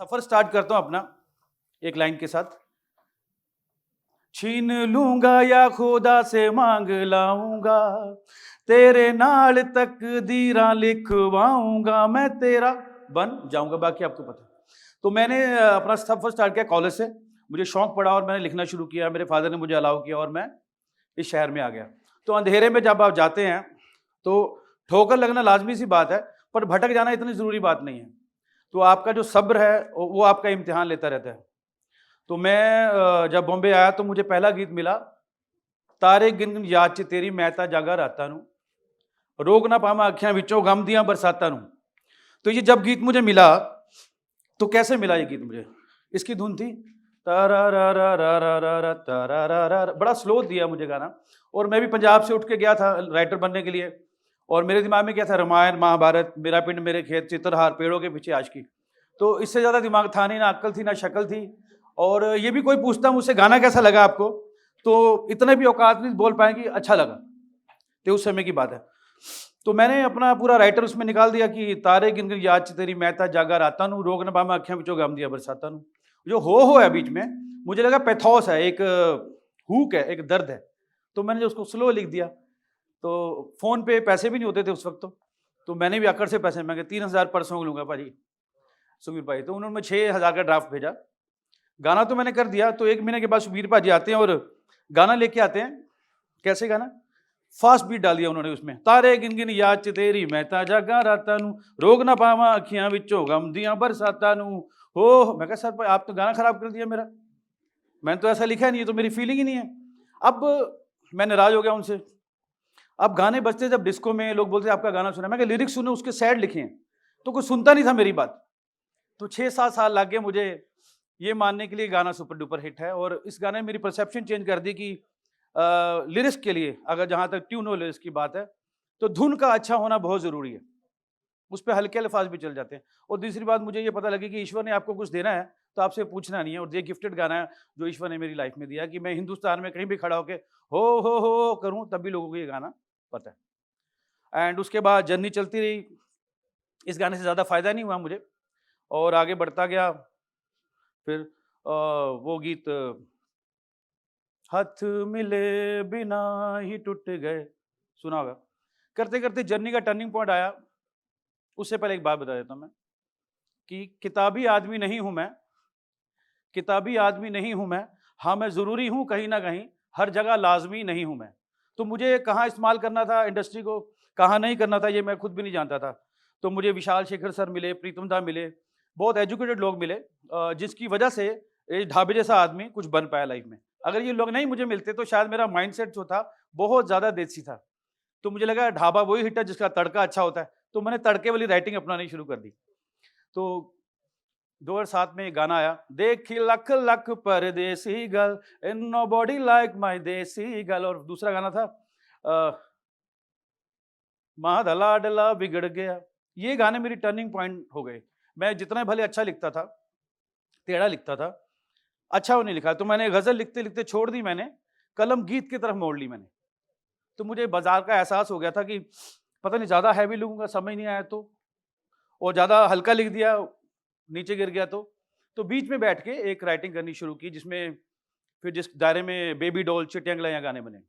सफर start करता हूं अपना एक लाइन के साथ। छीन लूंगा या खुदा से मांग लाऊंगा, तेरे नाल तकदीरां लिखवाऊंगा, मैं तेरा बन जाऊंगा। बाकी आपको पता है। तो मैंने अपना सफर स्टार्ट किया कॉलेज से। मुझे शौक पड़ा और मैंने लिखना शुरू किया। मेरे फादर ने मुझे अलाउ किया और मैं इस शहर में आ गया। तो अंधेरे में जब आप जाते हैं तो ठोकर लगना लाजमी सी बात है, पर भटक जाना इतनी ज़रूरी बात नहीं है। तो आपका जो सब्र है वो आपका इम्तिहान लेता रहता है। तो मैं जब बॉम्बे आया तो मुझे पहला गीत मिला, तारे गिन गिन याद च तेरी मैं ता जागा रातां नूं, रोक ना पावां अखियां विचों गम दियां बरसातां नूं। तो ये जब गीत मुझे मिला तो कैसे मिला ये गीत मुझे? इसकी धुन थी तारारारारारारा, तारारारा, बड़ा स्लो दिया मुझे गाना। और मैं भी पंजाब से उठ के गया था राइटर बनने के लिए, और मेरे दिमाग में क्या था, रामायण महाभारत, मेरा पिंड मेरे खेत, चित्रहार, पेड़ों के पीछे आशिकी। तो इससे ज़्यादा दिमाग था नहीं, ना अक्ल थी ना शक्ल थी। और ये भी कोई पूछता मुझसे गाना कैसा लगा आपको, तो इतने भी औकात नहीं बोल पाए कि अच्छा लगा। तो उस समय की बात है। तो मैंने अपना पूरा राइटर उसमें निकाल दिया कि तारे गिन गिन याद च तेरी मैं ता जागा रातां नूं, रोक ना पावां अखियां विचों गम दियां बरसातां नूं। जो हो है बीच में, मुझे लगा पैथोस है, एक हुक है, एक दर्द है। तो मैंने जो उसको स्लो लिख दिया। तो फ़ोन पे पैसे भी नहीं होते थे उस वक्त। तो मैंने भी अकड़ से पैसे मांगे, 3,000 परसों को लूँगा भाजी, सुबीर भाई। तो उन्होंने 6,000 का ड्राफ्ट भेजा। गाना तो मैंने कर दिया। तो 1 महीने के बाद सुबीर भाजी आते हैं और गाना लेके आते हैं। कैसे गाना? फास्ट बीट डाल दिया उन्होंने उसमें, तारे गिन गिन याद च तेरी मैं ता जागा रातां नूं, रोक ना पावां अखियां विचों गम दियां बरसातां नूं। हो मैं कहा सर आप तो गाना खराब कर दिया मेरा, मैंने तो ऐसा लिखा नहीं है, तो मेरी फीलिंग ही नहीं है। अब मैं नाराज हो गया उनसे। अब गाने बजते जब डिस्को में, लोग बोलते आपका गाना सुना, मैं कहा लिरिक्स सुने, उसके सैड लिखे हैं। तो कोई सुनता नहीं था मेरी बात। तो 6-7 साल लग गए मुझे ये मानने के लिए गाना सुपर डुपर हिट है। और इस गाने ने मेरी परसेप्शन चेंज कर दी कि लिरिक्स के लिए, अगर जहाँ तक ट्यून और लिरिक्स की बात है, तो धुन का अच्छा होना बहुत ज़रूरी है। उस पे हल्के अल्फाज भी चल जाते हैं। और दूसरी बात मुझे ये पता लगी कि ईश्वर ने आपको कुछ देना है तो आपसे पूछना नहीं है। और ये गिफ्टेड गाना है जो ईश्वर ने मेरी लाइफ में दिया, कि मैं हिंदुस्तान में कहीं भी खड़ा होकर हो करूँ तब भी लोगों को ये गाना पता है। एंड उसके बाद जर्नी चलती रही। इस गाने से ज़्यादा फ़ायदा नहीं हुआ मुझे, और आगे बढ़ता गया। फिर वो गीत हाथ मिले बिना ही टूट गए, सुना होगा। करते करते जर्नी का टर्निंग पॉइंट आया। उससे पहले एक बात बता देता हूं मैं, कि किताबी आदमी नहीं हूं मैं, किताबी आदमी नहीं हूं मैं, हाँ मैं ज़रूरी हूं कहीं ना कहीं, हर जगह लाजमी नहीं हूं मैं। तो मुझे कहाँ इस्तेमाल करना था इंडस्ट्री को, कहाँ नहीं करना था, ये मैं खुद भी नहीं जानता था। तो मुझे विशाल शेखर सर मिले, प्रीतम दा मिले, बहुत एजुकेटेड लोग मिले, जिसकी वजह से ये ढाबे जैसा आदमी कुछ बन पाया लाइफ में। अगर ये लोग नहीं मुझे मिलते तो शायद मेरा माइंडसेट जो था बहुत ज़्यादा देसी था। तो मुझे लगा ढाबा वही हिट है जिसका तड़का अच्छा होता है। तो मैंने तड़के वाली राइटिंग अपनानी शुरू कर दी। तो 2007 में एक गाना आया, देखी लख लख परदेसी girl and nobody like my देसी गर्ल। और दूसरा गाना था माँ दा लाडला बिगड़ गया। ये गाने मेरी टर्निंग पॉइंट हो गए। मैं जितना भले अच्छा लिखता था, टेढ़ा लिखता था, अच्छा वो नहीं लिखा। तो मैंने गजल लिखते लिखते छोड़ दी, मैंने कलम गीत की तरफ मोड़ ली मैंने। तो मुझे बाजार का एहसास हो गया था कि पता नहीं ज़्यादा हैवी लिखूंगा, समझ नहीं आया तो, और ज़्यादा हल्का लिख दिया, नीचे गिर गया। तो बीच में बैठ के एक राइटिंग करनी शुरू की, जिसमें फिर जिस दायरे में बेबी डॉल, चिट्टियां गलाइयां गाने बने।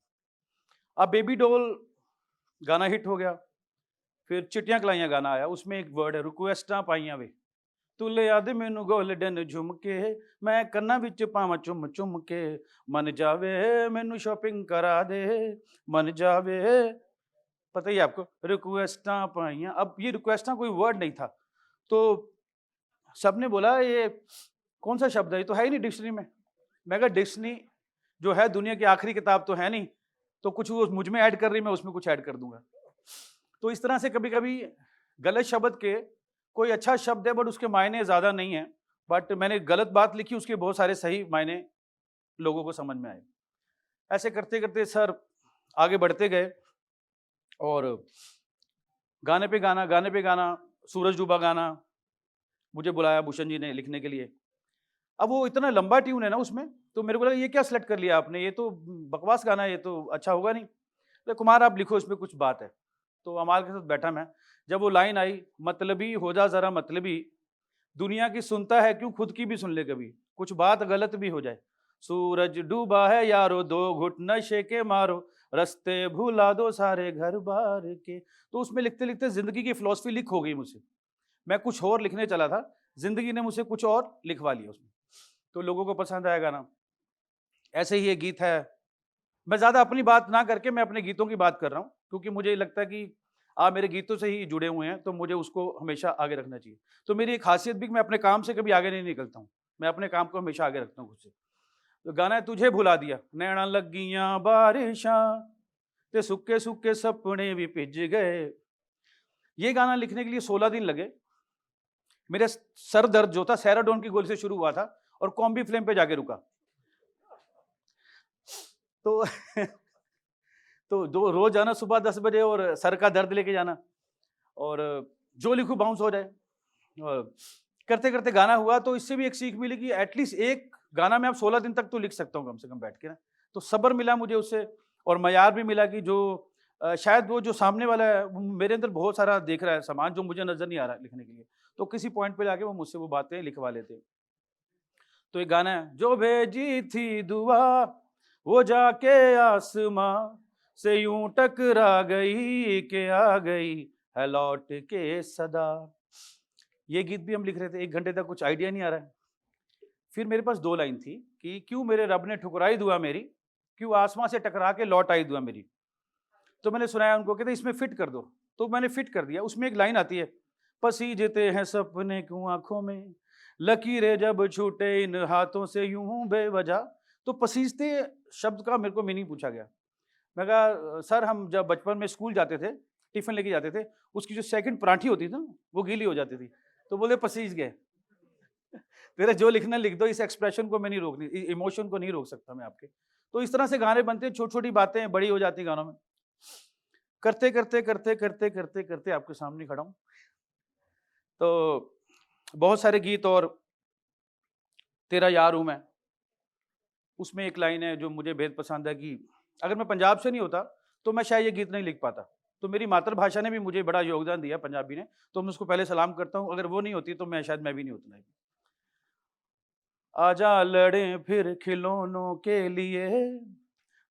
अब बेबी डॉल गाना हिट हो गया, फिर चिट्टियां कलाइयां गाना आया। उसमें एक वर्ड है, रिक्वेस्टां पाइयां वे तू लिया दे मैनू गोल्डन झुमके, मैं कन्ना विच पावां चुम चुम के, मन जावे मैनू शॉपिंग करा दे, मन जावे। पता ही है आपको, रिक्वेस्टां पाइयां। अब ये रिक्वेस्टां कोई वर्ड नहीं था। तो सबने बोला ये कौन सा शब्द है, ये तो है ही नहीं डिक्शनरी में। मैं कहा डिक्शनरी जो है दुनिया की आखिरी किताब तो है नहीं, तो कुछ वो मुझ में ऐड कर रही, मैं उसमें कुछ ऐड कर दूंगा। तो इस तरह से कभी कभी गलत शब्द के, कोई अच्छा शब्द है बट उसके मायने ज़्यादा नहीं है, बट मैंने गलत बात लिखी, उसके बहुत सारे सही मायने लोगों को समझ में आए। ऐसे करते करते सर आगे बढ़ते गए, और गाने पे गाना, गाने पे गाना, सूरज डूबा गाना मुझे बुलाया भूषण जी ने लिखने के लिए। अब वो इतना लंबा ट्यून है ना उसमें, तो मेरे को लगा ये क्या सेलेक्ट कर लिया आपने, ये तो बकवास गाना है, ये तो अच्छा होगा नहीं। तो कुमार आप लिखो, इसमें कुछ बात है। तो अमाल के साथ बैठा मैं, जब वो लाइन आई, मतलबी हो जा ज़रा मतलबी, दुनिया की सुनता है क्यों, खुद की भी सुन ले कभी, कुछ बात गलत भी हो जाए। सूरज डूबा है यारो, दो घुट नशे के मारो, रास्ते भुला दो सारे घर बार के। तो उसमें लिखते लिखते जिंदगी की फिलॉसफी लिख हो गई मुझसे। मैं कुछ और लिखने चला था, जिंदगी ने मुझसे कुछ और लिखवा लिया उसमें। तो लोगों को पसंद आया गाना। ऐसे ही ये गीत है। मैं ज्यादा अपनी बात ना करके मैं अपने गीतों की बात कर रहा हूँ, क्योंकि मुझे लगता है कि आप मेरे गीतों से ही जुड़े हुए हैं, तो मुझे उसको हमेशा आगे रखना चाहिए। तो मेरी एक खासियत भी कि मैं अपने काम से कभी आगे नहीं निकलता हूँ, मैं अपने काम को हमेशा आगे रखता हूँ खुद से। तो गाना है तुझे भुला दिया, नैना लगियां बारिशां ते सुक्के सुक्के सपने भी भिज गए। ये गाना लिखने के लिए 16 दिन लगे। मेरे सर दर्द जो था सेराडोन की गोली से शुरू हुआ था और कॉम्बी फ्लेम पे जाके रुका। तो तो दो रोज जाना सुबह 10 बजे और सर का दर्द लेके जाना, और जो लिखूं बाउंस हो जाए। और करते करते गाना हुआ, तो इससे भी एक सीख मिली कि एटलीस्ट एक गाना में आप 16 दिन तक तो लिख सकता हूँ कम से कम बैठ के ना। तो सब्र मिला मुझे उससे, और मयार भी मिला कि जो शायद वो जो सामने वाला है वो मेरे अंदर बहुत सारा देख रहा है सामान जो मुझे नजर नहीं आ रहा है लिखने के लिए, तो किसी पॉइंट पे जाके वो मुझसे वो बातें लिखवा लेते। तो एक गाना है, जो भेजी थी दुआ वो जाके आसमां से यूं टकरा गई के आ गई है लौट के सदा। ये गीत भी हम लिख रहे थे, 1 घंटे तक कुछ आइडिया नहीं आ रहा है। फिर मेरे पास 2 लाइन थी कि क्यों मेरे रब ने ठुकराई दुआ मेरी, क्यों आसमां से टकरा के लौट आई दुआ मेरी। तो मैंने सुनाया उनको, कहते इसमें फिट कर दो। तो मैंने फिट कर दिया। उसमें एक लाइन आती है, पसीजते हैं सपने क्यों आंखों में, लकीरें जब छूटे इन हाथों से यूं बेवजह। तो पसीजते शब्द का मेरे को मीनिंग पूछा गया। मैं कहा सर हम जब बचपन में स्कूल जाते थे, टिफिन लेके जाते थे, उसकी जो सेकंड पराठी होती थी ना वो गीली हो जाती थी, तो बोले पसीज गए। तेरा जो लिखना लिख दो, इस एक्सप्रेशन को मैं नहीं रोकनी, इमोशन को नहीं रोक सकता मैं आपके। तो इस तरह से गाने बनते हैं, छोटी छोटी बातें बड़ी हो जाती गानों में। करते करते करते करते करते करते आपके सामने खड़ा हूं। तो बहुत सारे गीत, और तेरा यार हूं मैं, उसमें एक लाइन है जो मुझे बेहद पसंद है कि अगर मैं पंजाब से नहीं होता तो मैं शायद ये गीत नहीं लिख पाता। तो मेरी मातृभाषा ने भी मुझे बड़ा योगदान दिया, पंजाबी ने, तो मैं उसको पहले सलाम करता हूँ। अगर वो नहीं होती तो मैं शायद मैं भी नहीं होता। आजा लड़े फिर खिलौनों के लिए,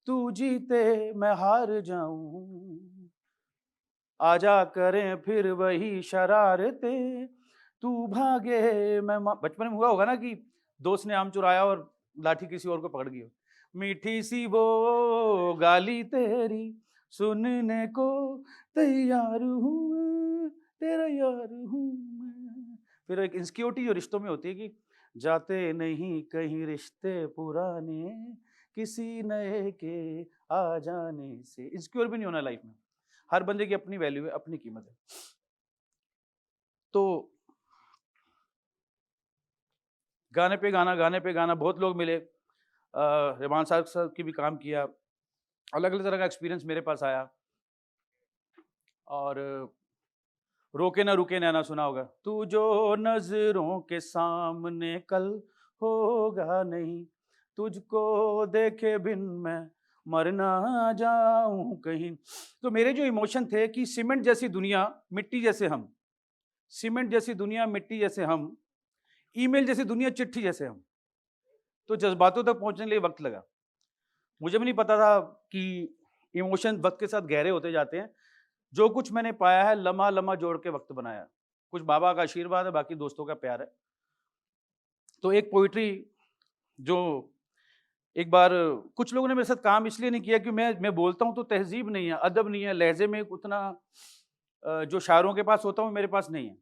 तू जीते मैं हार जाऊं, आजा करें फिर वही शरारतें, तू भागे बचपन में हुआ होगा ना कि दोस्त ने आम चुराया और लाठी किसी और को पकड़ गई हो। मीठी सी वो गाली तेरी सुनने को तैयार हूँ मैं, तेरा यार हूँ मैं। फिर एक इंसिक्योरिटी जो रिश्तों में होती है कि जाते नहीं कहीं रिश्ते पुराने, किसी नए के आ जाने से। इंसिक्योर भी नहीं होना लाइफ में। हर बंदे की अपनी वैल्यू है, अपनी कीमत है। तो गाने पे गाना, गाने पे गाना, बहुत लोग मिले। रहमान साहब की भी काम किया, अलग अलग तरह का एक्सपीरियंस मेरे पास आया। और रोके ना रुके नैना सुना होगा, तू जो नजरों के सामने कल होगा नहीं, तुझको देखे बिन मैं मर ना जाऊं कहीं। तो मेरे जो इमोशन थे कि सीमेंट जैसी दुनिया मिट्टी जैसे हम, सीमेंट जैसी दुनिया मिट्टी जैसे हम, ईमेल जैसी दुनिया चिट्ठी जैसे हम। तो जज्बातों तक पहुंचने के लिए वक्त लगा। मुझे भी नहीं पता था कि इमोशन वक्त के साथ गहरे होते जाते हैं। जो कुछ मैंने पाया है लम्हा लम्हा जोड़ के वक्त बनाया। कुछ बाबा का आशीर्वाद है, बाकी दोस्तों का प्यार है। तो एक पोइट्री जो एक बार कुछ लोगों ने मेरे साथ काम इसलिए नहीं किया कि मैं बोलता हूँ तो तहजीब नहीं है, अदब नहीं है, लहजे में उतना जो शायरों के पास होता हूँ मेरे पास नहीं है।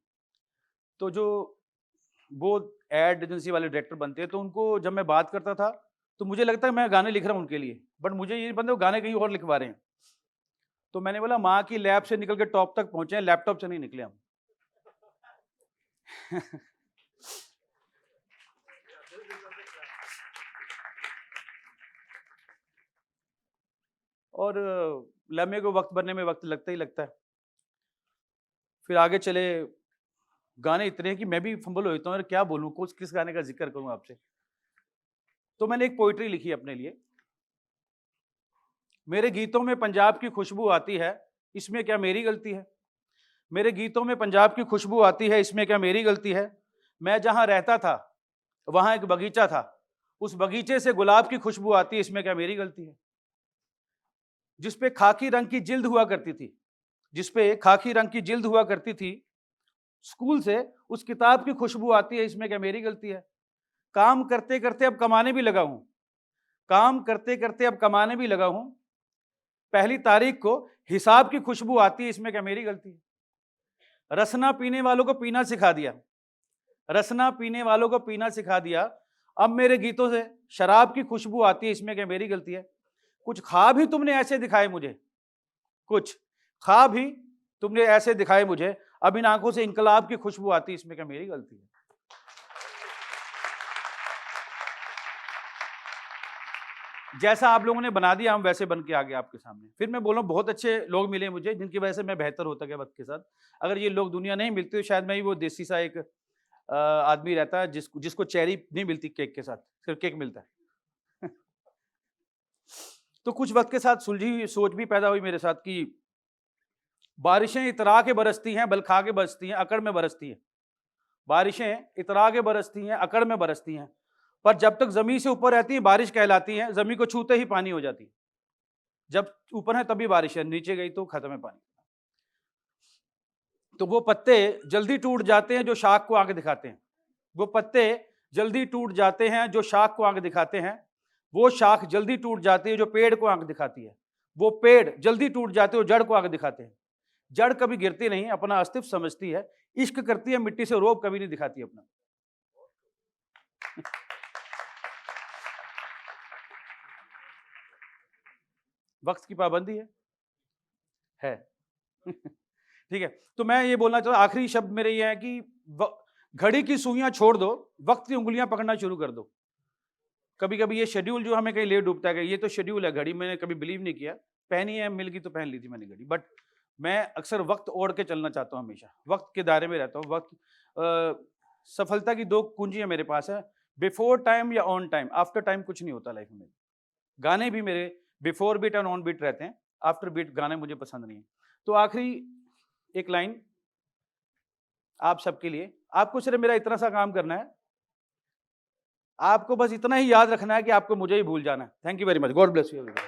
तो जो वो एड एजेंसी वाले डायरेक्टर बनते हैं, तो उनको जब मैं बात करता था तो मुझे लगता है मैं गाने लिख रहा हूँ उनके लिए, बट मुझे ये बंदे वो गाने कहीं और लिखवा रहे हैं। तो मैंने बोला माँ की लैब से निकल के टॉप तक पहुंचे हैं, लैपटॉप से नहीं निकले हम। और लम्हे को वक्त बनने में वक्त लगता ही लगता है। फिर आगे चले, गाने इतने हैं कि मैं भी फंबल हो जाता हूँ, क्या बोलूँ, किस गाने का जिक्र करूँ आपसे। तो मैंने एक पोइट्री लिखी अपने लिए, मेरे गीतों में पंजाब की खुशबू आती है, इसमें क्या मेरी गलती है। मेरे गीतों में पंजाब की खुशबू आती है, इसमें क्या मेरी गलती है। मैं जहां रहता था वहां एक बगीचा था, उस बगीचे से गुलाब की खुशबू आती है, इसमें क्या मेरी गलती है? जिसपे खाकी रंग की जिल्द हुआ करती थी, जिसपे खाकी रंग की जिल्द हुआ करती थी, स्कूल से उस किताब की खुशबू आती है, इसमें क्या मेरी गलती है? काम करते करते अब कमाने भी लगा हूं, काम करते करते अब कमाने भी लगा हूं, पहली तारीख को हिसाब की खुशबू आती है, इसमें क्या मेरी गलती है? रसना पीने वालों को पीना सिखा दिया, रसना पीने वालों को पीना सिखा दिया, अब मेरे गीतों से शराब की खुशबू आती है, इसमें क्या मेरी गलती है? कुछ ख्वाब ही तुमने ऐसे दिखाए मुझे, कुछ ख्वाब ही तुमने ऐसे दिखाए मुझे, अब इन आंखों से इंकलाब की खुशबू आती है, इसमें क्या मेरी गलती है? जैसा आप लोगों ने बना दिया, हम वैसे बन के आ गए आपके सामने। फिर मैं बोल रहा हूं, बहुत अच्छे लोग मिले मुझे, जिनकी वजह से मैं बेहतर होता गया वक्त के साथ। अगर ये लोग दुनिया नहीं मिलती तो शायद मैं ही वो देसी सा एक आदमी रहता है जिसको जिसको चेरी नहीं मिलती केक के साथ, सिर्फ केक मिलता है। तो कुछ वक्त के साथ सुलझी हुई सोच भी पैदा हुई मेरे साथ कि बारिशें इतरा के बरसती हैं, बलखा के बरसती हैं, अकड़ में बरसती हैं। बारिशें इतरा के बरसती हैं, अकड़ में बरसती हैं, पर जब तक जमीन से ऊपर रहती है बारिश कहलाती है, जमीन को छूते ही पानी हो जाती है। जब ऊपर है तभी बारिश है, नीचे गई तो खत्म है पानी। तो वो पत्ते जल्दी टूट जाते हैं जो शाख को आगे दिखाते हैं, वो पत्ते जल्दी टूट जाते हैं जो शाख को आगे दिखाते हैं, वो शाख जल्दी टूट जाती है जो पेड़ को आगे दिखाती है, वो पेड़ जल्दी टूट जाते हैं जड़ को आगे दिखाते हैं। जड़ कभी गिरती नहीं, अपना अस्तित्व समझती है, इश्क करती है मिट्टी से, रोब कभी नहीं दिखाती अपना। वक्त की पाबंदी है। ठीक है, तो मैं ये बोलना चाहता हूं, आखिरी शब्द मेरे ये है कि घड़ी की सुइयां छोड़ दो, वक्त की उंगलियां पकड़ना शुरू कर दो। कभी कभी ये शेड्यूल जो हमें कहीं ले डूबता है, ये तो शेड्यूल है, घड़ी मैंने कभी बिलीव नहीं किया, पहनी है, मिल गई तो पहन ली थी मैंने घड़ी, बट मैं अक्सर वक्त ओढ़ के चलना चाहता हूँ, हमेशा वक्त के दायरे में रहता हूँ। वक्त सफलता की दो कुंजियां मेरे पास है, बिफोर टाइम या ऑन टाइम। आफ्टर टाइम कुछ नहीं होता लाइफ में। गाने भी मेरे before beat and on beat रहते हैं, आफ्टर बीट गाने मुझे पसंद नहीं है। तो आखिरी एक लाइन आप सबके लिए, आपको सिर्फ मेरा इतना सा काम करना है, आपको बस इतना ही याद रखना है कि आपको मुझे ही भूल जाना है। Thank you very much, God bless you everyone.